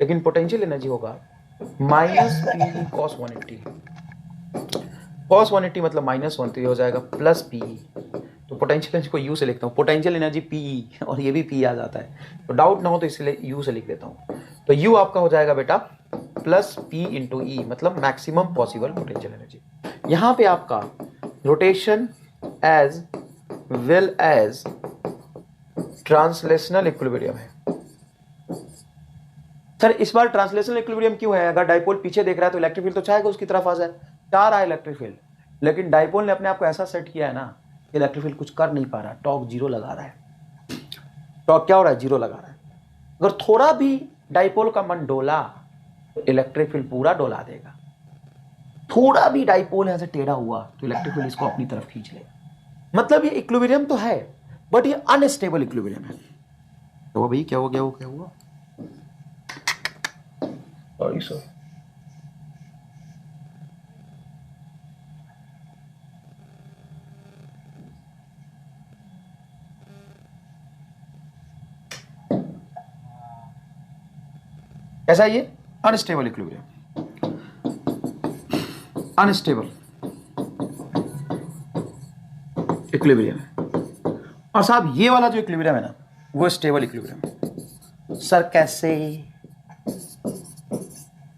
लेकिन potential energy होगा minus P cos 180। Cos 180 मतलब -1, तो ये हो जाएगा प्लस पी। तो पोटेंशियल एनर्जी को यू से लिखता हूँ, पोटेंशियल एनर्जी पी, और ये भी पी आ जाता है, तो डाउट ना हो तो इसलिए यू से लिख देता हूँ। तो यू आपका हो जाएगा बेटा प्लस पी इंटू ई, मतलब मैक्सिमम पॉसिबल पोटेंशियल एनर्जी। यहाँ पे आपका rotation as well as translational equilibrium है। सर इस बार ट्रांसलेशनल इक्विलिब्रियम क्यों है? अगर डाइपोल पीछे देख रहा है तो इलेक्ट्रिक फील्ड तो चाहेगा उसकी तरफ आ जाए, चाह रहा है इलेक्ट्रिक फील्ड, लेकिन डाइपोल ने अपने आप को ऐसा सेट किया है ना कि इलेक्ट्रिक फील्ड कुछ कर नहीं पा रहा, टॉर्क जीरो लगा रहा है। टॉर्क क्या हो रहा है? जीरो लगा रहा है। अगर थोड़ा भी डाइपोल का मन डोला तो इलेक्ट्रिक फील्ड पूरा डोला देगा। थोड़ा भी डाइपोल ऐसे टेढ़ा हुआ तो इलेक्ट्रिक फील्ड इसको अपनी तरफ खींच लेगा। मतलब ये इक्विलिब्रियम तो है, बट ये अनस्टेबल इक्विलिब्रियम है। तो भाई क्या हो गया? वो क्या हुआ? सॉरी सर, कैसा है ये? अनस्टेबल इक्विलिब्रियम, अनस्टेबल इक्विलिब्रियम है। और साहब ये वाला जो इक्विलिब्रियम है ना, वो स्टेबल इक्विलिब्रियम है। सर कैसे?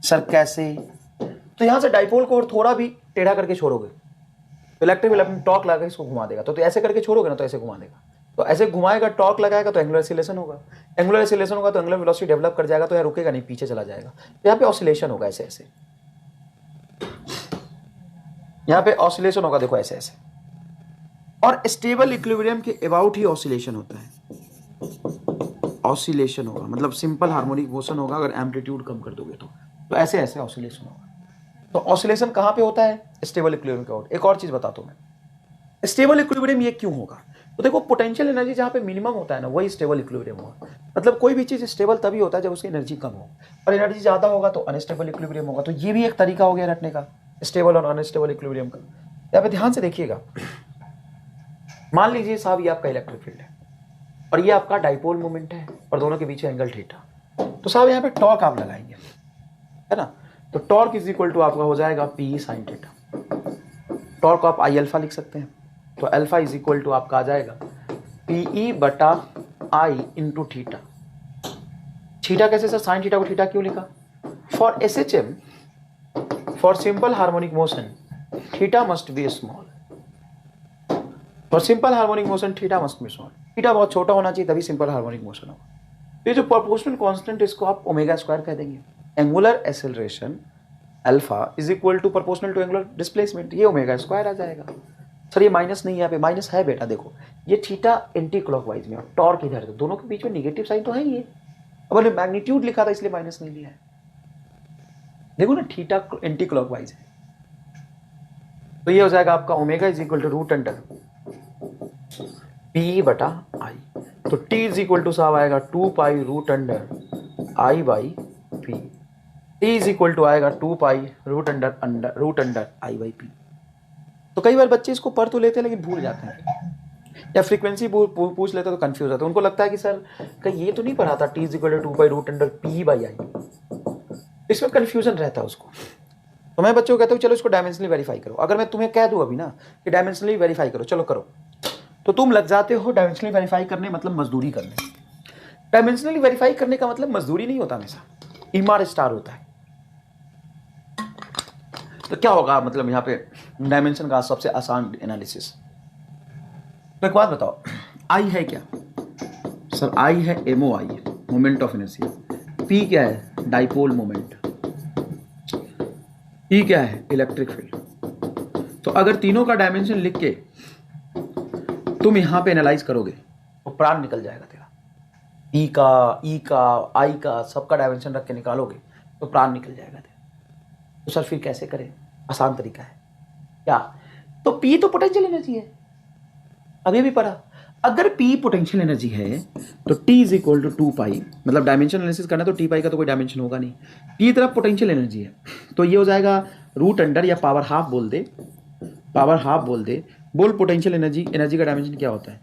सर कैसे? तो यहां से डाइपोल को और थोड़ा भी टेढ़ा करके छोड़ोगे तो इलेक्ट्रिक फील्ड अपनी टॉर्क लगा इसको घुमा देगा। तो ऐसे करके छोड़ोगे ना तो ऐसे घुमा देगा, तो ऐसे घुमाएगा, टॉर्क लगाएगा तो एंगुलर एक्सीलरेशन होगा, एंगुलर एक्सीलरेशन होगा तो एंगुलर वेलोसिटी डेवलप कर जाएगा, तो यहाँ रुकेगा नहीं, पीछे चला जाएगा। तो यहाँ पे ऑसिलेशन होगा ऐसे ऐसे, यहाँ पे ऑसिलेशन होगा, देखो ऐसे ऐसे। और स्टेबल इक्विलिब्रियम के अबाउट ही ऑसिलेशन होता है। ऑसिलेशन होगा मतलब सिंपल हार्मोनिक मोशन होगा, अगर एम्पलीट्यूड कम कर दोगे तो ऐसे ऐसे ऑसिलेशन होगा। तो ऑसिलेशन कहां पे होता है? स्टेबल इक्विलिब्रियम के आउट। एक और चीज बताता हूं मैं, स्टेबल इक्विलिब्रियम ये क्यों होगा? तो देखो पोटेंशियल एनर्जी जहां पे मिनिमम होता है ना, वही स्टेबल इक्विलिब्रियम होगा। मतलब कोई भी चीज स्टेबल तभी होता है जब उसकी एनर्जी कम हो, और एनर्जी ज्यादा होगा तो अनस्टेबल इक्विलिब्रियम होगा। तो ये भी एक तरीका हो गया रखने का, स्टेबल और अनस्टेबल इक्विलिब्रियम का। यहाँ पे ध्यान से देखिएगा, मान लीजिए साहब ये आपका इलेक्ट्रिक फील्ड है और ये आपका डाइपोल मोमेंट है और दोनों के बीच एंगल थीटा। तो साहब यहाँ पे टॉर्क आप लगाएंगे, है ना? तो टॉर्क इज इक्वल टू आपका हो जाएगा पी साइन थीटा। टॉर्क आप आई अल्फा लिख सकते हैं, तो अल्फा इज इक्वल टू आपका आ जाएगा पीई बटा आई इंटू थीटा। थीटा कैसे सर? साइन थीटा को थीटा क्यों लिखा? For SHM, for simple harmonic motion theta must be small. For simple harmonic motion theta must be small. Theta बहुत छोटा होना चाहिए तभी सिंपल हार्मोनिक मोशन होगा। ये जो प्रोपोर्शनल कांस्टेंट इसको आप ओमेगा स्क्वायर कह देंगे। Angular acceleration alpha is equal to proportional to angular displacement, ये ओमेगा स्क्वायर आ जाएगा। सर ये माइनस नहीं है, यहाँ पे माइनस है बेटा, देखो ये थीटा एंटी क्लॉकवाइज में और टॉर्क इधर, तो दोनों के बीच में नेगेटिव साइन तो है ही है। अब मैंने मैग्नीट्यूड लिखा था इसलिए माइनस नहीं लिया है, देखो ना थीटा एंटी क्लॉकवाइज है। तो ये हो जाएगा आपका omega is equal to root under P बटा आई। तो टी इज इक्वल टू साहब आएगा 2 pi root under I by P. T is equal to आएगा 2 pi root under I by P. तो कई बार बच्चे इसको पढ़ तो लेते हैं लेकिन भूल जाते हैं, या फ्रीक्वेंसी पूछ लेते तो कंफ्यूज होता है। उनको लगता है कि सर कहीं ये तो नहीं पढ़ा था T is equal to 2 pi root under P by I, इसमें कंफ्यूजन रहता है उसको। तो मैं बच्चों को कहता हूँ चलो इसको डायमेंशनली वेरीफाई करो। अगर मैं तुम्हें कह दूं अभी ना कि डायमेंशनली वेरीफाई करो, चलो करो, तो तुम लग जाते हो डायमेंशनली वेरीफाई करने, मतलब मजदूरी करने। डायमेंशनली वेरीफाई करने का मतलब मजदूरी नहीं होता हमेशा, इमार स्टार होता है। तो क्या होगा मतलब यहाँ पे डायमेंशन का सबसे आसान एनालिसिस। तो एक बात बताओ, आई है क्या? सर आई है MO I, moment of inertia. P क्या है? Dipole moment. ई क्या है? Electric field. तो अगर तीनों का डायमेंशन लिख के तुम यहां पे एनालाइज करोगे तो प्राण निकल जाएगा तेरा। ई का आई का सबका डायमेंशन रख के निकालोगे तो प्राण निकल जाएगा तेरा। तो सर फिर कैसे करें? आसान तरीका है क्या? तो पी तो पोटेंशियल एनर्जी है, अभी भी पढ़ा। अगर पी पोटेंशियल एनर्जी है तो टी इज इक्वल टू 2 पाई, मतलब डायमेंशन एनालिसिस करना तो टी पाई का तो कोई डायमेंशन होगा नहीं, टी तरफ पोटेंशियल एनर्जी है, तो ये हो जाएगा रूट अंडर या पावर हाफ बोल दे, पावर हाफ बोल दे बोल पोटेंशियल एनर्जी, एनर्जी का डायमेंशन क्या होता है,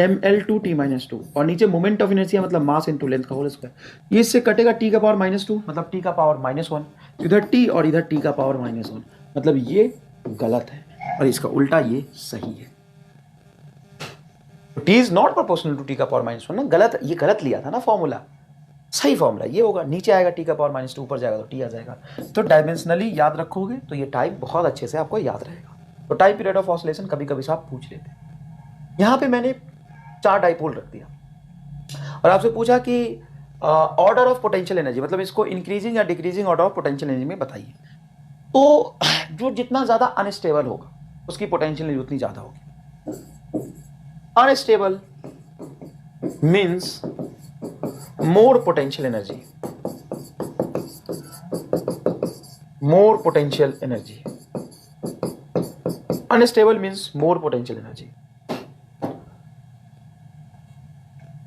ml2t-2, और नीचे मोमेंट ऑफ इनर्शिया मतलब मास इनटू लेंथ का होल स्क्वायर। ये इससे कटेगा t का पावर -2 मतलब t का पावर -1, इधर t और इधर t का पावर -1, मतलब ये गलत है और इसका उल्टा ये सही है। t is not proportional to t का पावर -1 ना, गलत, ये गलत लिया था ना फॉर्मूला, सही फॉर्मूला ये होगा, नीचे आएगा t का पावर -2, ऊपर जाएगा तो t आ जाएगा। तो डायमेंशनली याद रखोगे तो ये टाइप बहुत अच्छे से आपको याद रहेगा। तो टाइम पीरियड ऑफ ऑसिलेशन कभी कभी से आप पूछ लेते हैं। यहाँ पे मैंने 4 डाइपोल रख दिया और आपसे पूछा कि ऑर्डर ऑफ पोटेंशियल एनर्जी, मतलब इसको इंक्रीजिंग या decreasing order of potential energy में बताइए। तो जो जितना ज्यादा अनस्टेबल होगा उसकी पोटेंशियल एनर्जी उतनी ज्यादा होगी। Unstable means more potential energy, more potential energy. Unstable means more potential energy,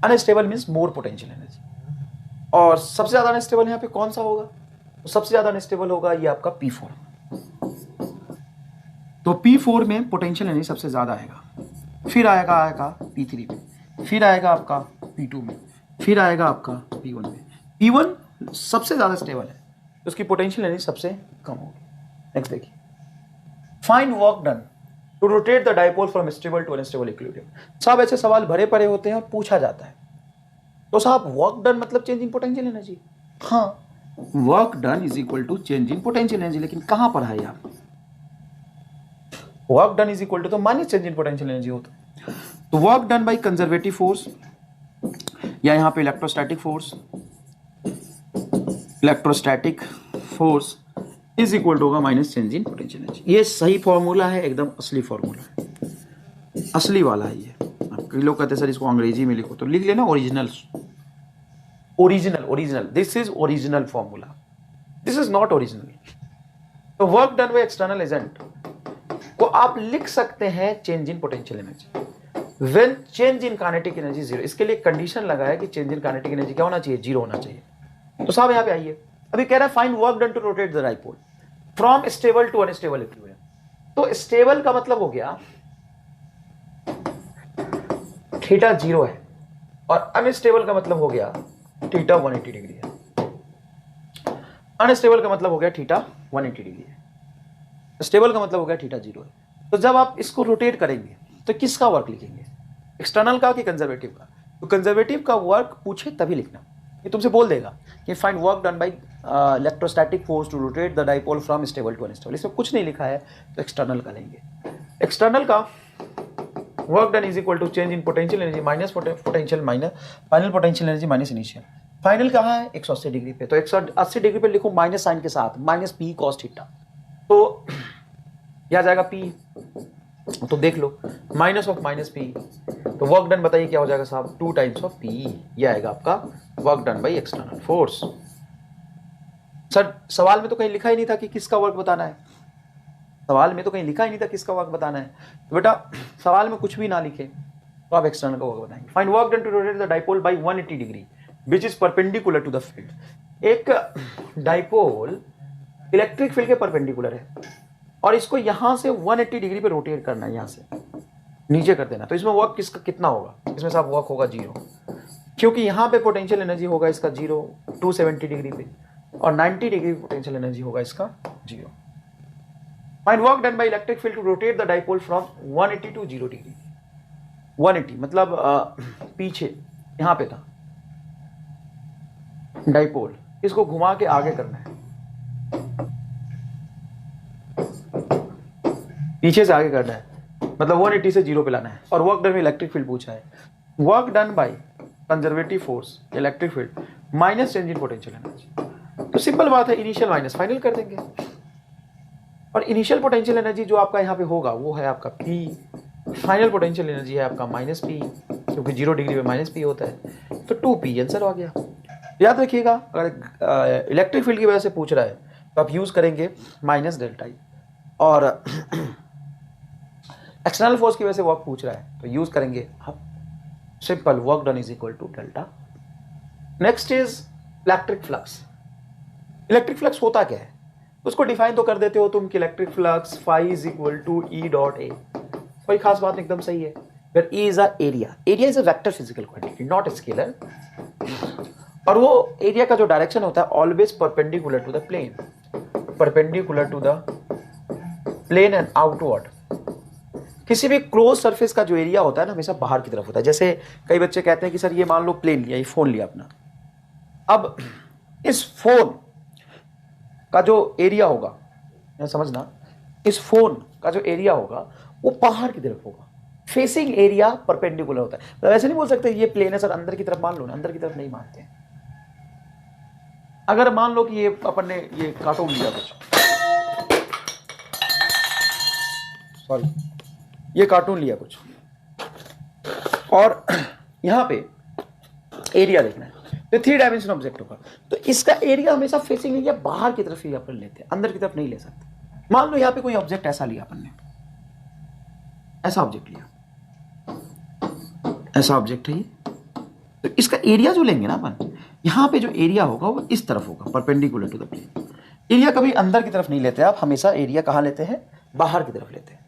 unstable means more potential energy. और सबसे ज्यादा अनस्टेबल यहां पे कौन सा होगा, तो सबसे ज्यादा अनस्टेबल होगा ये आपका P4। तो P4 में पोटेंशियल एनर्जी सबसे ज्यादा आएगा, फिर आएगा P3 में, फिर आएगा आपका P2 में, फिर आएगा आपका P1 में। P1 सबसे ज्यादा स्टेबल है, उसकी पोटेंशियल एनर्जी सबसे कम होगी। नेक्स्ट देखिए, find work done to rotate the dipole from stable to unstable equilibrium. सब ऐसे सवाल भरे पड़े होते हैं और पूछा जाता है। तो साहब वर्क डन मतलब चेंज इन पोटेंशियल एनर्जी, हाँ work done is equal to change in potential energy, लेकिन कहां पर है यार, work done is equal to तो minus change in potential energy होता है। तो work done by conservative force या यहां पे electrostatic force, electrostatic force is equal to होगा minus change in potential energy. ये सही फॉर्मूला है, एकदम असली फॉर्मूला है, असली वाला है ये। कई लोग कहते हैं सर इसको अंग्रेजी में लिखो, तो लिख लेना original, original, original, this is original formula, this is not original. तो work done by external agent को आप लिख सकते हैं change in potential energy when change in kinetic energy zero. इसके लिए कंडीशन लगा है कि चेंज इन काइनेटिक एनर्जी क्या होना चाहिए, जीरो होना चाहिए। तो साहब यहां पे आइए, अभी कह रहा है find work done to rotate the dipole from stable to unstable equilibrium. तो स्टेबल का मतलब हो गया थीटा 0 है और अनस्टेबल का मतलब हो गया थीटा 180 डिग्री है। अनस्टेबल का मतलब हो गया थीटा 180 डिग्री है, स्टेबल का मतलब हो गया थीटा 0 है। तो जब आप इसको रोटेट करेंगे तो किसका वर्क लिखेंगे, एक्सटर्नल का कि कंजर्वेटिव का? तो कंजर्वेटिव का वर्क पूछे तभी लिखना, ये तुमसे बोल देगा कि find work done by electrostatic force to rotate the dipole from stable to unstable. इसमें कुछ नहीं लिखा है तो एक्सटर्नल का लेंगे। एक्सटर्नल का work done is equal to change in potential energy minus potential minus final potential energy minus initial. Final कहाँ है, 180 डिग्री पे, तो 180 डिग्री पे लिखो माइनस साइन के साथ, माइनस पी कॉस थीटा। तो क्या जाएगा पी, तो देख लो माइनस ऑफ माइनस पी, तो वर्क डन बताइए क्या हो जाएगा साहब, 2 टाइम्स ऑफ पी। ये आएगा आपका work done by external force. Sir सवाल में तो कहीं लिखा ही नहीं था कि किसका वर्क बताना है, सवाल में तो कहीं लिखा ही नहीं था किसका वर्क बताना है। तो बेटा सवाल में कुछ भी ना लिखे तो आप एक्सटर्नल का वर्क बताएंगे। Find work done to rotate the dipole by 180 degree which is perpendicular to the field. एक डाइपोल इलेक्ट्रिक फील्ड के परपेंडिकुलर है और इसको यहां से 180 डिग्री पे रोटेट करना है, यहां से नीचे कर देना। तो इसमें वर्क किसका कितना होगा, इसमें साहब वर्क होगा 0, क्योंकि यहां पे पोटेंशियल एनर्जी होगा इसका 0 270 डिग्री पे और 90 डिग्री पोटेंशियल एनर्जी होगा इसका 0। Find work done by electric field to rotate the dipole from 180 to 0 degree. 180 मतलब पीछे यहां पे था डाइपोल, इसको घुमा के आगे करना है, पीछे से आगे करना है, मतलब 180 से 0 पे लाना है। और वर्क डन में इलेक्ट्रिक फील्ड पूछा है, work done by conservative force electric field minus change in potential energy. तो सिंपल बात है, इनिशियल माइनस फाइनल कर देंगे और इनिशियल पोटेंशियल एनर्जी जो आपका यहाँ पे होगा वो है आपका P, फाइनल पोटेंशियल एनर्जी है आपका माइनस P, क्योंकि 0 डिग्री में माइनस P होता है, तो 2P आंसर आ गया। याद रखिएगा अगर इलेक्ट्रिक फील्ड की वजह से पूछ रहा है तो आप यूज करेंगे माइनस डेल्टा ई, और एक्सटर्नल फोर्स की वजह से वर्क पूछ रहा है तो यूज करेंगे आप simple work done is equal to delta. Next is electric flux. Electric flux होता क्या है उसको डिफाइन तो कर देते हो तुम कि electric flux phi is equal to E dot A. कोई खास बात एकदम सही है। फिर E is a area, area is a vector physical quantity not scalar, और वो एरिया का जो डायरेक्शन होता है always perpendicular to the plane, perpendicular to the plane and outward. किसी भी क्लोज सरफेस का जो एरिया होता है ना हमेशा बाहर की तरफ होता है। जैसे कई बच्चे कहते हैं कि सर ये मान लो प्लेन लिया, ये फोन लिया अपना, अब इस फोन का जो एरिया होगा, या समझना, इस फोन का जो एरिया होगा वो बाहर की तरफ होगा, फेसिंग एरिया परपेंडिकुलर होता है। तो ऐसे नहीं बोल सकते ये प्लेन है सर अंदर की तरफ मान लो ना, अंदर की तरफ नहीं मानते हैं। अगर मान लो कि ये अपन ने ये कार्टून लिया कुछ, सॉरी ये कार्टून लिया कुछ, और यहां पे एरिया देखना है, तो 3 डायमेंशन ऑब्जेक्ट होगा, तो इसका एरिया हमेशा फेसिंग एरिया बाहर की तरफ ही अपन लेते हैं, अंदर की तरफ नहीं ले सकते। मान लो यहां पे कोई ऑब्जेक्ट ऐसा लिया अपन ने, ऐसा ऑब्जेक्ट लिया, ऐसा ऑब्जेक्ट है ये, तो इसका एरिया जो लेंगे ना अपन, यहां पे जो एरिया होगा वो इस तरफ होगा, perpendicular to the plane. Area कभी अंदर की तरफ नहीं लेते आप, हमेशा एरिया कहां लेते हैं, बाहर की तरफ लेते हैं।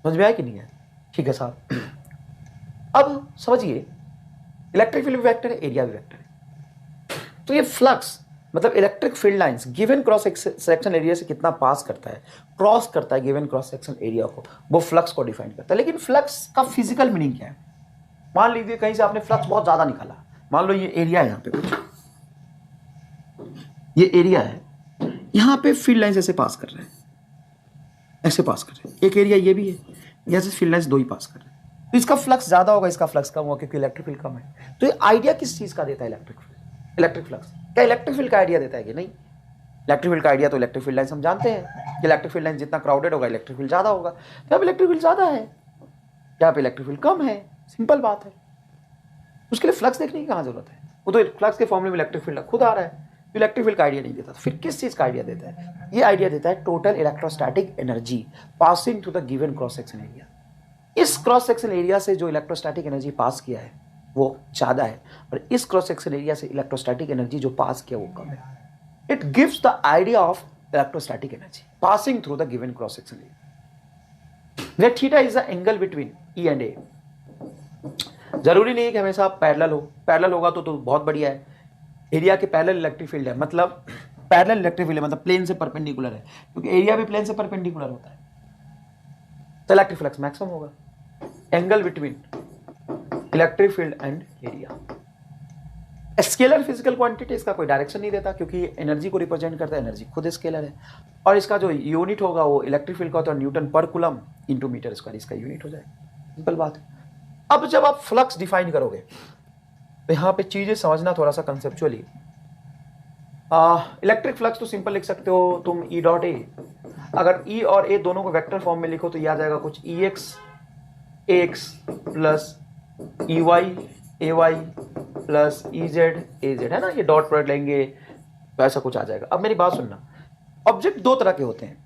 समझ में आया कि नहीं है? ठीक है साहब। अब समझिए इलेक्ट्रिक फील्ड भी वेक्टर है, एरिया भी वेक्टर है, तो ये फ्लक्स मतलब electric field lines given cross section area से कितना पास करता है, क्रॉस करता है गिवन क्रॉस सेक्शन एरिया को, वो फ्लक्स को डिफाइन करता है। लेकिन फ्लक्स का फिजिकल मीनिंग क्या है? मान लीजिए कहीं से आपने फ्लक्स बहुत ज्यादा निकाला, मान लो ये एरिया है, यहां पे कुछ ये एरिया है, यहां पे फील्ड लाइंस ऐसे पास कर रहे हैं, ऐसे पास कर रहे हैं, एक एरिया ये भी है, यहां से फील्ड लाइंस दो ही पास कर रहे हैं, तो इसका फ्लक्स ज्यादा होगा, इसका फ्लक्स कम होगा क्योंकि इलेक्ट्रिक फील्ड कम है। तो ये आइडिया किस चीज का देता है? इलेक्ट्रिक फ्लक्स क्या इलेक्ट्रिक फील्ड का आइडिया देता है कि नहीं? इलेक्ट्रिक फील्ड का आइडिया तो इलेक्ट्रिक फील्ड लाइंस हम जानते हैं कि इलेक्ट्रिक फील्ड लाइन जितना क्राउडेड होगा इलेक्ट्रिक फील्ड ज्यादा होगा, यहाँ पे इलेक्ट्रिक फील्ड ज्यादा है, यहाँ पे इलेक्ट्रिक फील्ड कम है, सिंपल बात है। उसके लिए फ्लक्स देखने की कहां जरूरत है, वो तो फ्लक्स के फॉर्मूले में इलेक्ट्रिक फील्ड खुद आ रहा है, इलेक्ट्रिक फील्ड का आइडिया नहीं देता। फिर किस चीज का आइडिया देता है? ये आइडिया देता है total electrostatic energy passing through the given cross section area. इस क्रॉस सेक्शन एरिया से जो इलेक्ट्रोस्टैटिक एनर्जी पास किया है वो ज्यादा है, और इस क्रॉस सेक्शन एरिया से इलेक्ट्रोस्टैटिक एनर्जी जो पास किया वो कम है। It gives the idea of electrostatic energy passing through the given cross section area. Where theta is the angle between E and A. जरूरी नहीं है कि हमेशा पैरेलल हो, पैरेलल होगा तो बहुत बढ़िया है। एरिया के पैरेलल इलेक्ट्रिक फील्ड है, मतलब पैरेलल इलेक्ट्रिक फील्ड है, मतलब प्लेन से परपेंडिकुलर है, क्योंकि एरिया भी प्लेन से परपेंडिकुलर होता है, तो इलेक्ट्रिक फ्लक्स मैक्सिमम होगा। Angle between electric field and area. Scalar physical quantity, इसका कोई डायरेक्शन नहीं देता क्योंकि एनर्जी को रिप्रेजेंट करता है, एनर्जी खुद स्केलर है, और इसका जो यूनिट होगा वो इलेक्ट्रिक फील्ड का होता है न्यूटन पर कूलम इंटू मीटर स्क्वायर, इसका यूनिट हो जाएगा। सिंपल बात है। अब जब आप फ्लक्स डिफाइन करोगे तो यहां पे चीजें समझना थोड़ा सा कंसेप्चुअली। इलेक्ट्रिक फ्लक्स तो सिंपल लिख सकते हो तुम ई डॉट ए, अगर ई और ए दोनों को वेक्टर फॉर्म में लिखो तो याद आएगा कुछ E X plus E Y A Y plus E Z A Z, है ना, ये डॉट प्रोडक्ट लेंगे तो ऐसा कुछ आ जाएगा। अब मेरी बात सुनना, ऑब्जेक्ट दो तरह के होते हैं,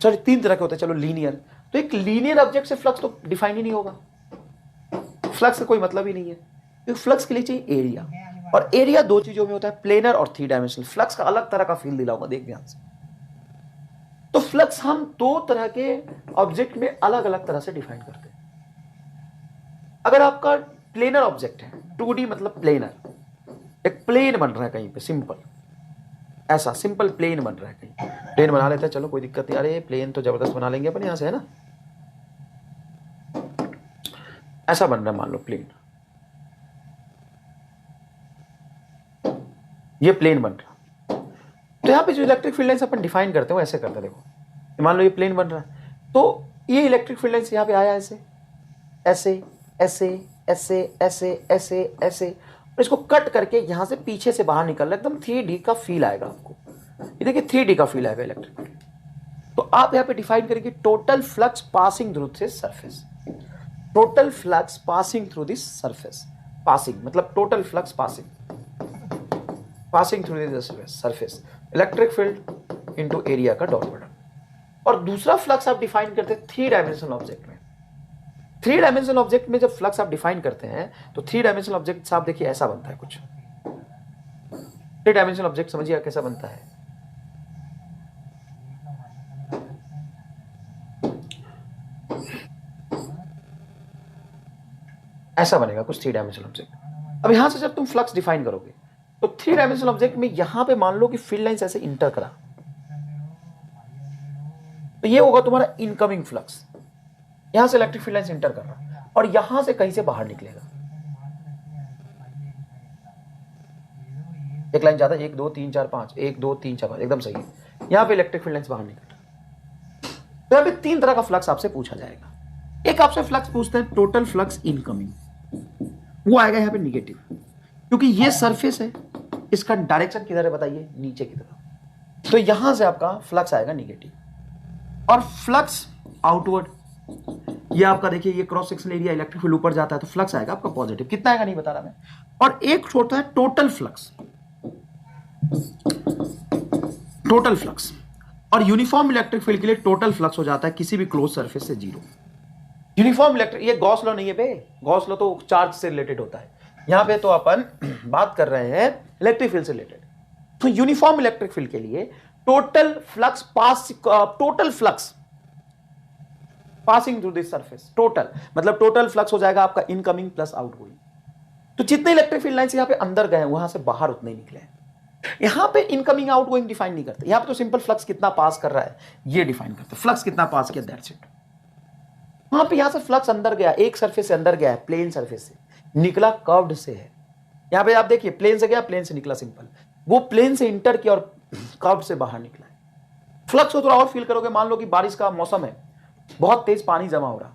सॉरी 3 तरह के होते हैं, चलो लीनियर, तो एक लीनियर ऑब्जेक्ट से फ्लक्स तो डिफाइन ही नहीं होगा, फ्लक्स का कोई मतलब ही नहीं है, क्योंकि फ्लक्स के लिए चाहिए एरिया, और एरिया दो चीजों में होता है, प्लेनर और 3 डायमेंशनल। फ्लक्स का अलग तरह का फील दिलाऊंगा, देख ध्यान से। तो फ्लक्स हम 2 तरह के ऑब्जेक्ट में अलग अलग तरह से डिफाइन करते हैं। अगर आपका प्लेनर ऑब्जेक्ट है, 2D मतलब प्लेनर, एक प्लेन बन रहा है कहीं पे, सिंपल ऐसा सिंपल प्लेन बन रहा है, कहीं प्लेन बना लेते हैं, चलो कोई दिक्कत नहीं, अरे प्लेन तो जबरदस्त बना लेंगे अपन यहां से, है ना, ऐसा बन रहा है मान लो प्लेन, ये प्लेन बन रहा, तो यहां पे जो इलेक्ट्रिक फील्ड लाइंस अपन डिफाइन करते हो ऐसे करते, देखो मान लो ये प्लेन बन रहा है, तो ये इलेक्ट्रिक फील्ड लाइंस यहां पे आया ऐसे ऐसे ऐसे ऐसे ऐसे ऐसे ऐसे, और इसको कट करके यहां से पीछे से बाहर निकल रहा है, एकदम 3D का फील आएगा आपको, ये देखिए 3D का फील आएगा इलेक्ट्रिक फील्ड। तो आप यहां पे डिफाइन करेंगे total flux passing through this surface, total flux passing through this surface, passing मतलब total flux passing through this surface, electric field into area का डॉट प्रोडक्ट। और दूसरा फ्लक्स आप डिफाइन करते हैं 3 डायमेंशनल ऑब्जेक्ट में। 3 डायमेंशनल ऑब्जेक्ट में जब फ्लक्स आप डिफाइन करते हैं तो 3 डायमेंशनल ऑब्जेक्ट आप देखिए ऐसा बनता है कुछ, 3 डायमेंशनल ऑब्जेक्ट समझिए कैसा बनता है, ऐसा बनेगा कुछ 3 डायमेंशनल ऑब्जेक्ट। अब यहां से जब तुम फ्लक्स डिफाइन करोगे तो 3 डायमेंशनल ऑब्जेक्ट में यहां पे मान लो कि फील्ड लाइंस ऐसे इंटर करा, तो ये होगा तुम्हारा इनकमिंग फ्लक्स। यहां से इलेक्ट्रिक फील्ड लाइंस इंटर कर रहा और यहां से कहीं से बाहर निकलेगा। एक लाइन ज्यादा, 1 2 3 4 5, 1 2 3 4 5, एकदम सही है। यहां पे इलेक्ट्रिक फील्ड लाइंस बाहर निकल रहा। तो यहां पे 3 तरह का फ्लक्स आपसे पूछा जाएगा। एक आपसे फ्लक्स पूछते हैं टोटल फ्लक्स इनकमिंग, वो आएगा यहां पे निगेटिव, क्योंकि ये सरफेस है, इसका डायरेक्शन किधर है बताइए, नीचे की तरफ। तो यहां से आपका फ्लक्स आएगा निगेटिव। और फ्लक्स आउटवर्ड, ये आपका देखिए ये cross sectional area electric field ऊपर जाता है तो फ्लक्स आएगा आपका पॉजिटिव। कितना आएगा नहीं बता रहा मैं। और एक होता है टोटल फ्लक्स, टोटल फ्लक्स। और यूनिफॉर्म इलेक्ट्रिक फील्ड के लिए टोटल फ्लक्स हो जाता है किसी भी क्लोज सरफेस से 0। यूनिफॉर्म इलेक्ट्रिक, ये गॉस लॉ नहीं है बे, गॉस लॉ तो चार्ज से रिलेटेड होता है, यहां पे तो अपन बात कर रहे हैं इलेक्ट्रिक फील्ड से रिलेटेड। तो यूनिफॉर्म इलेक्ट्रिक फील्ड के लिए total flux passing through this surface, total मतलब टोटल फ्लक्स हो जाएगा आपका इनकमिंग प्लस आउटगोइंग। तो जितने इलेक्ट्रिक फील्ड लाइंस यहां पे अंदर गए हैं वहां से बाहर उतने ही निकले हैं। यहां पे इनकमिंग आउटगोइंग डिफाइन नहीं करते, यहां पे तो सिंपल फ्लक्स कितना पास कर रहा है ये डिफाइन करते हैं, फ्लक्स कितना पास किया, दैट्स इट। वहां पे यहां से फ्लक्स अंदर गया, एक सरफेस से अंदर गया है, प्लेन सरफेस से निकला, कर्व्ड से है। यहां पे आप देखिए प्लेन से गया, प्लेन से निकला, सिंपल। वो प्लेन से इंटर किया और कर्व्ड से बाहर निकला है। फ्लक्स को थोड़ा और फील करोगे, मान लो कि बारिश का मौसम है, बहुत तेज पानी जमा हो रहा,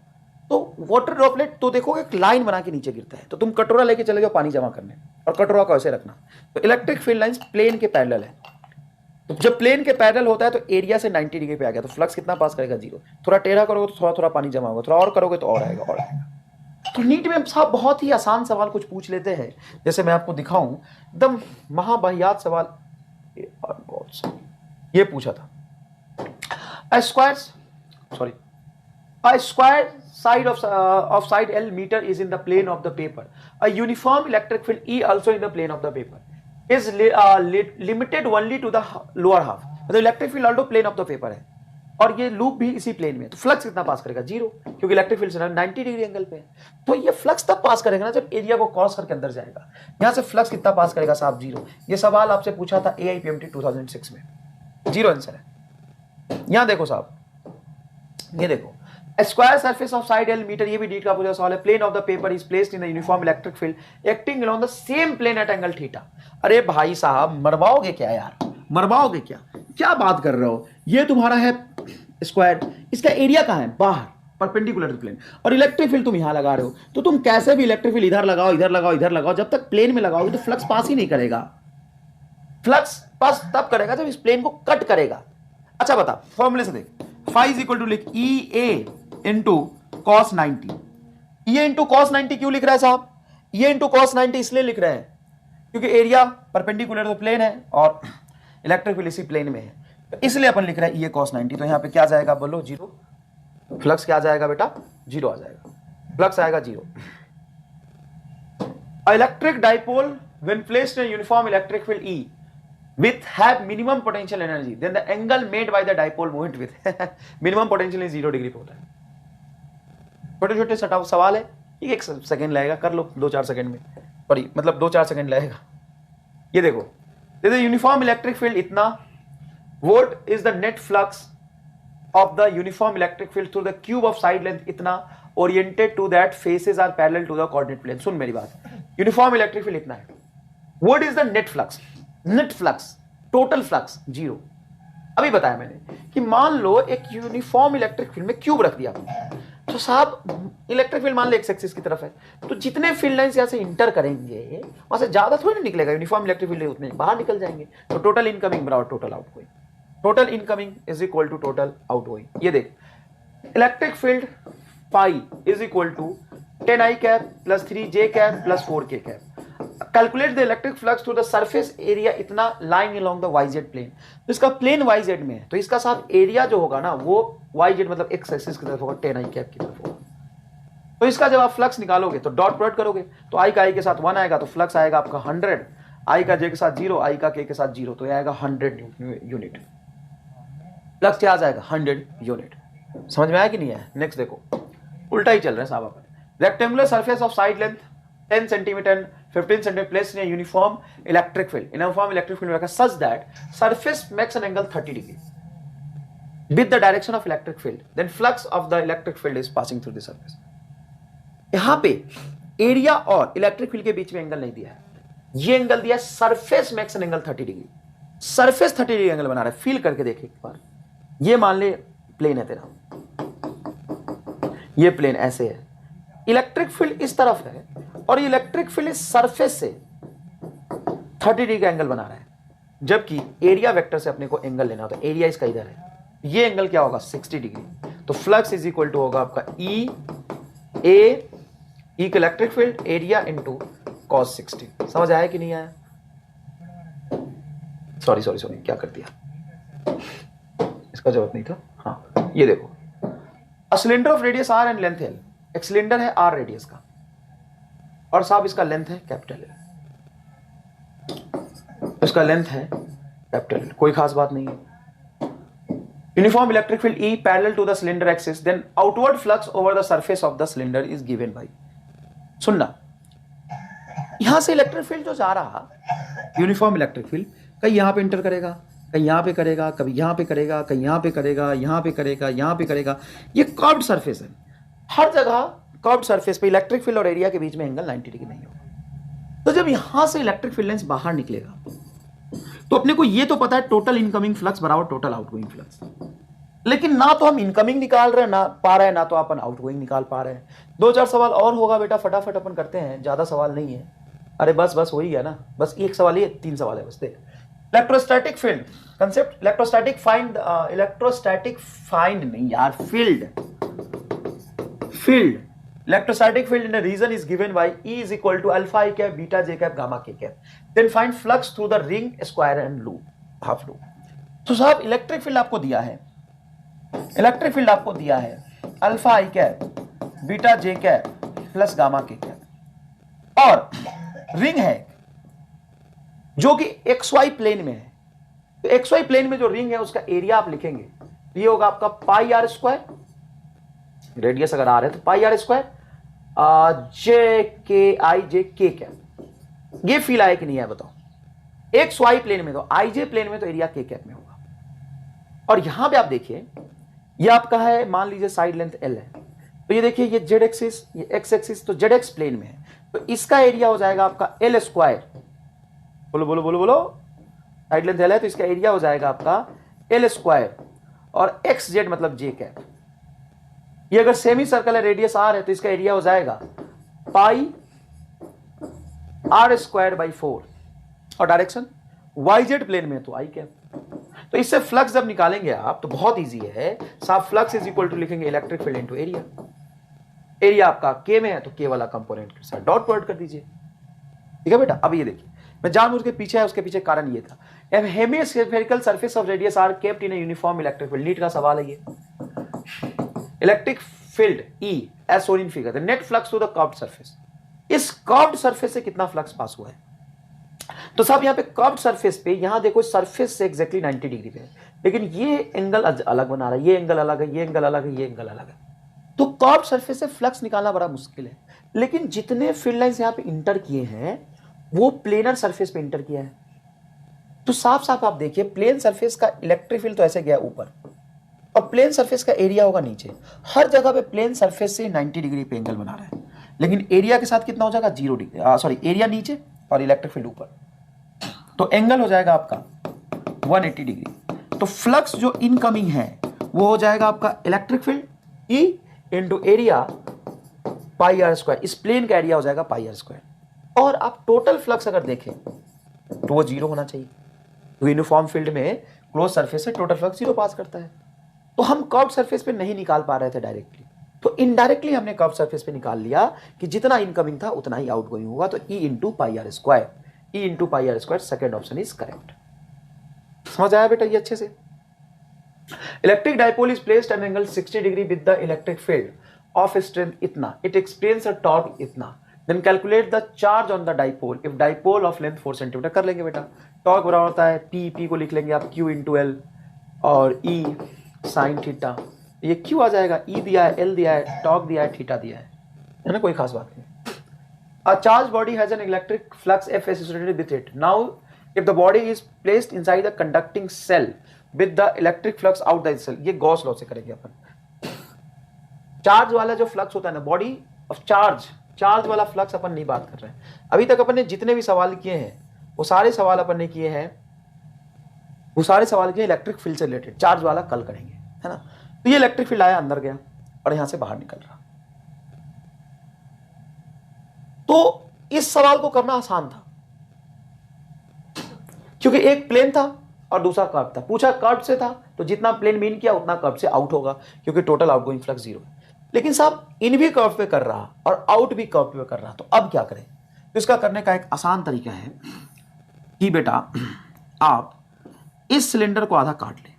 तो वाटर ड्रॉपलेट तो देखोगे एक लाइन बना के नीचे गिरता है, तो तुम कटोरा लेके चले जाओ पानी जमा करने, और कटोरा को ऐसे रखना। तो इलेक्ट्रिक फील्ड लाइंस प्लेन के पैरेलल है, तो जब प्लेन के पैरेलल होता है तो एरिया से 90 डिग्री पे आ गया, तो फ्लक्स कितना पास करेगा, 0। थोड़ा टेढ़ा करोगे तो थोड़ा थोड़ा पानी जमा होगा, थोड़ा और करोगे तो और आएगा, और आएगा। तो नीट में साहब बहुत ही आसान सवाल कुछ पूछ लेते हैं, जैसे मैं आपको दिखाऊं एकदम महाबहियात सवाल। ये पूछा था a square side of side L meter is in the plane of the paper. A uniform electric field E also in the plane of the paper is limited only to the lower half. मतलब electric field ऑल्टो plane of the paper है और ये loop भी इसी plane में है, तो फ्लक्स कितना पास करेगा, 0, क्योंकि इलेक्ट्रिक फील्ड से 90 डिग्री एंगल पे है। तो ये फ्लक्स तब पास करेगा ना जब एरिया को क्रॉस करके अंदर जाएगा। यहां से फ्लक्स कितना पास करेगा साहब, 0। ये सवाल आपसे पूछा था AIPMT 2006 में, 0 आंसर है। यहां देखो साहब, ये देखो square surface of side L metre, ये भी डीट का पूछा सवाल है। Plane of the paper is placed in the uniform electric field acting along the same plane at angle theta. अरे भाई साहब मरवाओगे क्या यार, मरवाओगे क्या, क्या बात कर रहे हो। ये तुम्हारा है स्क्वायर, इसका एरिया कहां है, बाहर परपेंडिकुलर टू प्लेन, और इलेक्ट्रिक फील्ड तुम यहां लगा रहे हो, तो तुम कैसे भी इलेक्ट्रिक फील्ड इधर लगाओ इधर लगाओ इधर लगाओ, जब तक प्लेन में लगाओगे तो फ्लक्स पास ही नहीं करेगा। फ्लक्स पास तब करेगा जब इस प्लेन को कट करेगा। अच्छा बता फॉर्मूले से देख, फाई इज इक्वल टू लिख EA इंटू कॉस 90। ये इंटू कॉस 90 क्यों लिख रहा है साहब, ये इंटू कॉस 90 इसलिए लिख रहे हैं क्योंकि एरिया परपेंडिकुलर तो प्लेन है और इलेक्ट्रिक फील्ड इसी प्लेन में है, तो इसलिए अपन लिख रहे हैं ये कॉस 90। तो यहां पे क्या जाएगा बोलो, 0। फ्लक्स क्या जाएगा बेटा, 0 आ जाएगा, फ्लक्स आएगा 0। Electric dipole when placed in uniform electric field E with have minimum potential energy, then the angle made by the dipole moment with minimum potential is 0 degree पे होता है। छोटे छोटे सटाव सवाल है, एक सेकंड लगेगा, कर लो 2-4 सेकंड में, सॉरी मतलब 2-4 सेकंड लगेगा। ये देखो यूनिफॉर्म इलेक्ट्रिक फील्ड इतना, what is the net flux of the uniform electric field through the cube of side length इतना, oriented to that faces are parallel to the coordinate plane. सुन मेरी बात, uniform electric field इतना है, what is the net flux, net flux total flux 0। अभी बताया मैंने कि मान लो एक यूनिफॉर्म इलेक्ट्रिक फील्ड में क्यूब रख दिया आपने, तो साहब इलेक्ट्रिक फील्ड मान लो एक्स एक्सिस की तरफ है, तो जितने फील्ड लाइंस यहां से इंटर करेंगे वहां से ज्यादा थोड़ी ना निकलेगा, यूनिफॉर्म इलेक्ट्रिक फील्ड उतने बाहर निकल जाएंगे। तो टोटल इनकमिंग बराबर total outgoing, total incoming is equal to total outgoing. ये देख electric field phi is equal to 10I cap plus 3J cap plus 4K cap. Calculate the electric flux through the surface area इतना line along the YZ plane. तो इसका plane YZ में है, तो इसका साथ एरिया जो होगा ना वो YZ मतलब एक्स एक्सिस की तरफ होगा, 10I कैप की तरफ होगा। तो इसका जब आप फ्लक्स निकालोगे तो डॉट प्रोडक्ट करोगे, तो I का I के साथ 1 आएगा, तो फ्लक्स आएगा आपका 100, I का J के साथ 0, I का K के साथ 0, तो ये आएगा 100 यूनिट। फ्लक्स क्या आ जाएगा, 100 यूनिट। समझ में आया कि नहीं है। नेक्स्ट देखो, उल्टा ही चल रहा है साहब, rectangular surface of side length 10 centimeter and 15 centimeter placed in a uniform electric field. In a uniform electric field such that surface makes an angle 30 degree with the direction of electric field. Then flux of the electric field is passing through the surface. यहां पे area और electric field के बीच में angle नहीं दिया है, ये angle दिया है surface max an angle 30 degree. Surface 30 degree angle बना रहा है. फील करके देखिए एक बार. ये मान ले प्लेन है तेरा, ये प्लेन ऐसे है, इलेक्ट्रिक फील्ड इस तरफ है और ये इलेक्ट्रिक फील्ड इस सरफेस से 30 डिग्री का एंगल बना रहा है. जबकि एरिया वेक्टर से अपने को एंगल लेना होता है. एरिया इसका इधर है, ये एंगल क्या होगा 60 डिग्री. तो फ्लक्स इज इक्वल टू होगा आपका E A electric field area into cos 60. समझ आया कि नहीं आया? सॉरी क्या कर दिया, इसका जरूरत नहीं था. हाँ ये देखो, a cylinder of radius R and length L. एक सिलेंडर है आर रेडियस का और साहब इसका लेंथ है कैपिटल एल. इसका लेंथ है कैपिटल एल, कोई खास बात नहीं है. Uniform electric field E parallel to the cylinder axis, then outward flux over the surface of the cylinder is given by. सुनना, यहां से इलेक्ट्रिक फील्ड जो जा रहा यूनिफॉर्म इलेक्ट्रिक फील्ड कहीं यहां पे इंटर करेगा, कहीं यहां पे करेगा, कभी यहां पे करेगा, कहीं यहां पे करेगा, यहां पे करेगा, यहां पे करेगा. ये कर्व्ड सरफेस है. हर जगह कर्व्ड सरफेस पे इलेक्ट्रिक फील्ड और एरिया के बीच में एंगल 90 डिग्री नहीं होगा. तो जब यहां से इलेक्ट्रिक फील्ड लाइंस बाहर निकलेगा तो अपने को ये तो पता है टोटल इनकमिंग फ्लक्स बराबर टोटल आउटगोइंग फ्लक्स. लेकिन ना तो हम इनकमिंग निकाल रहे हैं ना पा रहे हैं, ना तो अपन आउटगोइंग निकाल पा रहे हैं. 2-4 सवाल और होगा बेटा, फटाफट अपन करते हैं, ज्यादा सवाल नहीं है. अरे बस वही है ना, बस एक सवाल ही है, 3 सवाल है बस. देख, electrostatic field concept. Electrostatic find नहीं यार, field electrostatic field in a region is given by E is equal to alpha I cap, beta J cap, gamma K cap. Then find flux through the ring, square and loop, half loop. तो साहब electric field आपको दिया है, alpha I cap, beta J cap plus gamma K cap, और ring है जो कि XY plane में है. तो XY प्लेन में जो रिंग है उसका एरिया आप लिखेंगे, ये होगा आपका पाई आर स्क्वायर. रेडियस अगर आ रहा है तो पाई आर स्क्वायर जे के आई जे के कैप. ये फील आया कि नहीं है बताओ? एक्स वाई प्लेन में तो आई जे प्लेन में तो एरिया के कैप में होगा. और यहां पे आप देखिए, ये आपका है, मान लीजिए साइड लेंथ एल है, तो ये देखिए ये जेड एक्सिस, ये एक्स एक्सिस, तो जेड एक्स प्लेन में है तो इसका एरिया हो जाएगा आपका एल स्क्वायर. बोलो, साइड लेंथ एल है तो इसका एरिया हो जाएगा आपका एल स्क्वायर और एक्स जेड मतलब जे कैप. ये अगर सेमी सर्कल है, रेडियस आर है, तो इसका एरिया हो जाएगा पाई आर स्क्वायर बाई 4 और डायरेक्शन वाई जेड प्लेन में तो आई कैप. तो इससे फ्लक्स जब निकालेंगे आप तो बहुत इजी है साहब. फ्लक्स इज इक्वल टू लिखेंगे electric field into area. Area आपका के में है तो के वाला कंपोनेंट के साथ डॉट प्रोडक्ट कर दीजिए. ठीक है बेटा. अब ये देखिए, मैं जानबूझ के पीछे है, उसके पीछे कारण ये था, hemispherical surface of radius R kept in a uniform electric field. NEET का सवाल है ये. Electric field E as shown in figure, the net flux to the curved surface. इस कर्व्ड सरफेस से कितना फ्लक्स पास हुआ है? तो साहब यहाँ पे कर्व्ड सरफेस पे, यहां देखो सरफेस से एग्जैक्टली 90 डिग्री पे है, लेकिन ये एंगल अलग बना रहा है, ये एंगल अलग है, ये एंगल अलग है, ये एंगल अलग है. तो कर्व्ड सरफेस से फ्लक्स निकालना बड़ा मुश्किल है. लेकिन जितने फील्ड लाइंस यहाँ पे इंटर किए हैं वो प्लेनर सरफेस पे इंटर किया है. तो साफ साफ आप देखिए, प्लेन सरफेस का इलेक्ट्रिक फील्ड तो ऐसे गया ऊपर और प्लेन सरफेस का एरिया होगा नीचे. हर जगह पे प्लेन सरफेस से 90 डिग्री पे एंगल बना रहा है, लेकिन एरिया के साथ कितना हो जाएगा 0 डिग्री, सॉरी एरिया नीचे और इलेक्ट्रिक फील्ड ऊपर. तो एंगल हो जाएगा आपका 180 डिग्री. तो फ्लक्स जो इनकमिंग है वो हो जाएगा आपका electric field E into area pi R square. इस प्लेन का एरिया हो जाएगा पाई आर स्क्वायर. और आप टोटल फ्लक्स अगर देखें तो वो 0 होना चाहिए. तो यूनिफॉर्म फील्ड में क्लोज सरफेस से टोटल फ्लक्स 0 पास करता है. तो हम कर्व सरफेस पे नहीं निकाल पा रहे थे डायरेक्टली, तो इनडायरेक्टली हमने कर्व सरफेस पे निकाल लिया कि जितना इनकमिंग था उतना ही आउटगोइंग होगा. तो E into pi R square, E into pi R square, second option is correct. समझ आया बेटा ये अच्छे से? Electric dipole is placed at angle 60 degree with the electric field of strength इतना, इट एक्सपीरियंस अ टॉर्क इतना. Then calculate the charge on the dipole if dipole of length 4 centimetre. कर लेंगे बेटा. टॉर्क बराबर होता है P को लिख लेंगे आप Q इंटू एल और E साइन थीटा. ये Q आ जाएगा, E दिया है, L दिया है, टॉर्क दिया है, थीटा दिया है. है ना, कोई खास बात नहीं। A charged body has an electric flux F associated with it. Now, if the body is placed inside a conducting cell with the electric flux out the cell, ये गॉस लॉ से करेंगे अपन। चार्ज वाला जो flux होता है ना, body of charge वाला flux अपन नहीं बात कर रहे हैं। अभी तक अपन ने जितने भी सवाल किए हैं वो सारे सवाल अपन ने किए हैं, वो सारे सवाल किए इलेक्ट्रिक फील्ड से रिलेटेड। चार्ज वाला कल करेंगे, है ना। तो ये इलेक्ट्रिक फील्ड आया, अंदर गया और यहां से बाहर निकल रहा। तो इस सवाल को करना आसान था क्योंकि एक प्लेन था और दूसरा कर्व था। पूछा कर्व से था तो जितना प्लेन मीन किया उतना कर्व से आउट होगा क्योंकि टोटल आउटगोइंग फ्लक्स 0 है। लेकिन साहब इन भी कर्व पे कर रहा और आउट भी कर्व पे कर रहा, तो अब क्या करें? तो इसका करने का एक आसान तरीका है कि बेटा आप इस सिलेंडर को आधा काट लें।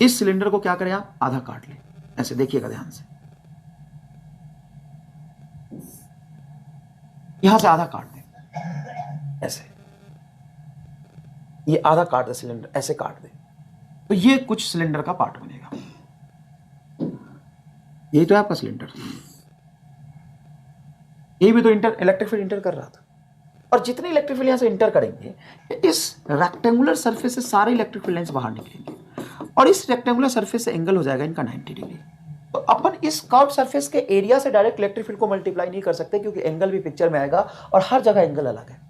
इस सिलेंडर को क्या करें आप? आधा काट लें। ऐसे देखिएगा ध्यान से, यहां से आधा काट दें, ऐसे ये आधा काट दे सिलेंडर, ऐसे काट दे तो ये कुछ सिलेंडर का पार्ट बनेगा। यही तो है आपका सिलेंडर, यही भी तो इलेक्ट्रिक फील्ड इंटर कर रहा था। और जितने इलेक्ट्रिक फील्ड यहां से इंटर करेंगे इस रेक्टेंगुलर सरफेस से सारे इलेक्ट्रिक फील्ड लाइंस बाहर निकलेंगे और इस रेक्टेंगुलर सरफेस से एंगल हो जाएगा इनका 90 डिग्री। तो अपन इस कर्व सरफेस के एरिया से डायरेक्ट इलेक्ट्रिक फील्ड को मल्टीप्लाई नहीं कर सकते क्योंकि एंगल भी पिक्चर में आएगा और हर जगह एंगल अलग है,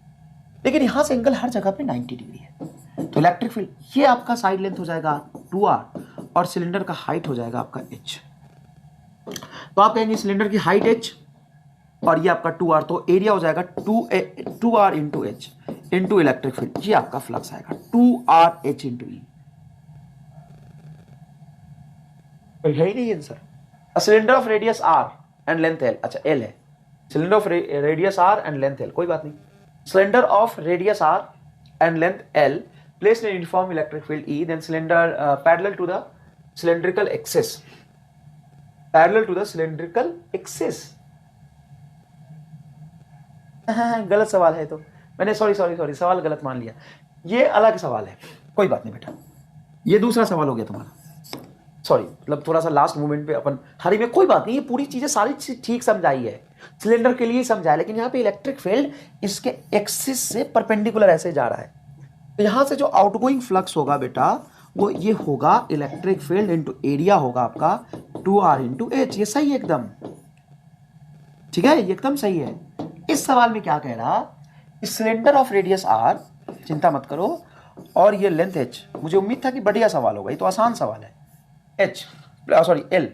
लेकिन यहां से एंगल हर जगह पे 90 डिग्री है। तो इलेक्ट्रिक फील्ड ये आपका साइड लेंथ हो जाएगा 2r और सिलेंडर का हाइट हो जाएगा आपका h। तो आप कहेंगे सिलेंडर की हाइट h और ये आपका 2r, तो एरिया हो जाएगा 2r into h into electric field. ये आपका फ्लक्स आएगा 2rh इंटू e। यही नहीं answer. Cylinder of radius r and length l, अच्छा l है, cylinder of radius r and length l, कोई बात नहीं। Cylinder of radius r and length l placed in uniform electric field E, then cylinder parallel to the cylindrical axis, parallel to the cylindrical axis। गलत सवाल है, तो मैंने sorry सवाल गलत मान लिया, ये अलग सवाल है, कोई बात नहीं बेटा, ये दूसरा सवाल हो गया तुम्हारा। सॉरी, मतलब थोड़ा सा लास्ट मोमेंट पे अपन हरी में, कोई बात नहीं, ये पूरी चीजें सारी चीज ठीक समझाई है, सिलेंडर के लिए समझाया, लेकिन यहाँ पे इलेक्ट्रिक फील्ड इसके एक्सिस से परपेंडिकुलर ऐसे जा रहा है। तो यहां से जो आउटगोइंग फ्लक्स होगा बेटा वो ये होगा इलेक्ट्रिक फील्ड इंटू एरिया होगा आपका 2r इंटू h। ये सही है एकदम, ठीक है, ये एकदम सही है। इस सवाल में क्या कह रहा, सिलेंडर ऑफ रेडियस r, चिंता मत करो, और ये लेंथ h। मुझे उम्मीद था कि बढ़िया सवाल होगा, ये तो आसान सवाल है। h sorry l,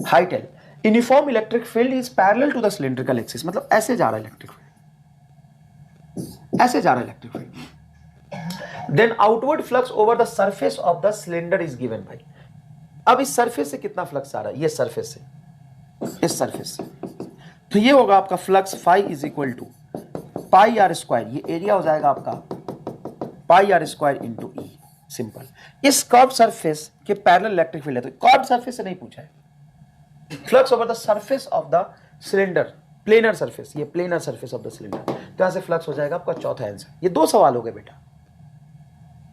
height l, uniform electric field is parallel to the cylindrical axis, मतलब ऐसे जा रहा है इलेक्ट्रिक फील्ड, ऐसे जा रहा है electric field. Then outward flux over the surface of the cylinder is given भाई। अब इस सरफेस से कितना फ्लक्स आ रहा है, ये सरफेस से, इस सरफेस से, तो ये होगा आपका flux phi is equal to pi R square, ये एरिया हो जाएगा आपका pi R square into E. Simple. इस कर्व सरफेस के पैरेलल इलेक्ट्रिक फील्ड है, तो कर्व सरफेस से नहीं पूछा है, flux over the surface of the cylinder, planar surface, ये planar surface of the cylinder, तो यहां से फ्लक्स हो जाएगा आपका चौथा आंसर। ये दो सवाल हो गए बेटा,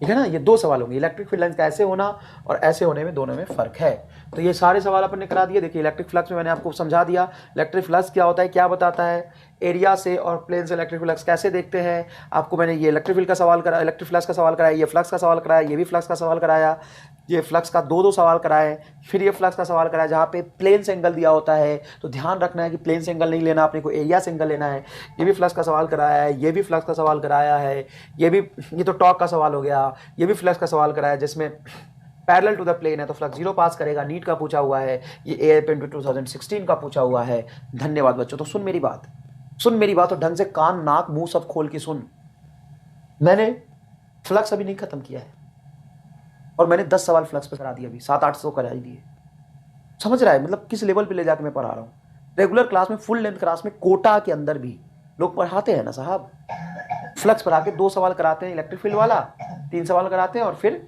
ठीक है ना, ये दो सवाल होंगे। इलेक्ट्रिक फील्ड लाइंस का ऐसे होना और ऐसे होने में दोनों में फर्क है। तो ये सारे सवाल अपन ने करा दिए। देखिए इलेक्ट्रिक फ्लक्स में मैंने आपको समझा दिया, इलेक्ट्रिक फ्लक्स क्या होता है, क्या बताता है, एरिया से और प्लेन से इलेक्ट्रिक फ्लक्स कैसे देखते हैं। आपको मैंने ये इलेक्ट्रिक फील्ड का सवाल करा, इलेक्ट्रिक फ्लक्स का सवाल कराया, ये फ्लक्स का सवाल कराया, ये भी फ्लक्स का सवाल कराया, ये फ्लक्स का दो सवाल कराए, फिर ये फ्लक्स का सवाल कराया जहाँ पे प्लेन से एंगल दिया होता है, तो ध्यान रखना है कि प्लेन से एंगल नहीं लेना, अपने को एरिया से एंगल लेना है। ये भी फ्लक्स का सवाल कराया है, ये भी फ्लक्स का सवाल कराया है, ये तो टॉर्क का सवाल हो गया, ये भी फ्लक्स का सवाल कराया जिसमें पैरेलल टू द प्लेन है तो फ्लक्स 0 पास करेगा, नीट का पूछा हुआ है, ये AIP 2016 का पूछा हुआ है। धन्यवाद बच्चों। तो सुन मेरी बात और ढंग से कान नाक मुंह सब खोल के सुन। मैंने फ्लक्स अभी नहीं खत्म किया है और मैंने 10 सवाल फ्लक्स पे करा दिए, अभी 700-800 करा ही दिए। समझ रहा है मतलब किस लेवल पे ले जाकर मैं पढ़ा रहा हूँ। रेगुलर क्लास में, फुल लेंथ क्लास में, कोटा के अंदर भी लोग पढ़ाते हैं ना साहब, फ्लक्स पढ़ा के 2 सवाल कराते हैं इलेक्ट्रिक फील्ड वाला, 3 सवाल कराते हैं और फिर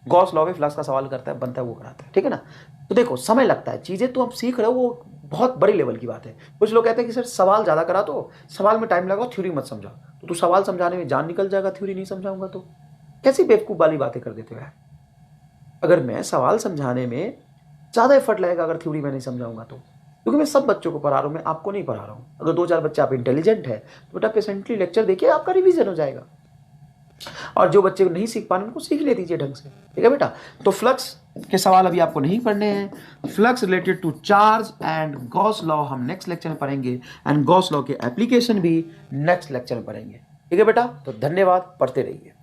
गॉस लॉ में फ्लक्स का सवाल करता है, बनता है, वो कराता है, ठीक है ना। तो देखो समय लगता है, चीजें तो आप सीख रहे हो, वो बहुत बड़ी लेवल की बात है। कुछ लोग कहते हैं कि सर सवाल ज्यादा करा तो सवाल में टाइम लगाओ, थ्योरी मत समझाओ। तो तू सवाल समझाने में जान निकल जाएगा, थ्योरी नहीं समझाऊंगा तो। कैसी बेवकूफ वाली बातें कर देते हो यार। अगर मैं सवाल समझाने में ज़्यादा एफर्ट लगेगा अगर थ्योरी में नहीं समझाऊंगा तो, क्योंकि मैं सब बच्चों को पढ़ा रहा हूँ, मैं आपको नहीं पढ़ा रहा हूँ। अगर 2-4 बच्चे आप इंटेलिजेंट है तो बेटा पेशेंटली लेक्चर देखिए, आपका रिवीजन हो जाएगा। और जो बच्चे नहीं सीख पा रहे उनको सीख ले दीजिए ढंग से, ठीक है बेटा। तो फ्लक्स के सवाल अभी आपको नहीं पढ़ने हैं। Flux related to charge and Gauss law हम नेक्स्ट लेक्चर में पढ़ेंगे, एंड गॉस लॉ के एप्लीकेशन भी नेक्स्ट लेक्चर में पढ़ेंगे, ठीक है बेटा। तो धन्यवाद, पढ़ते रहिए।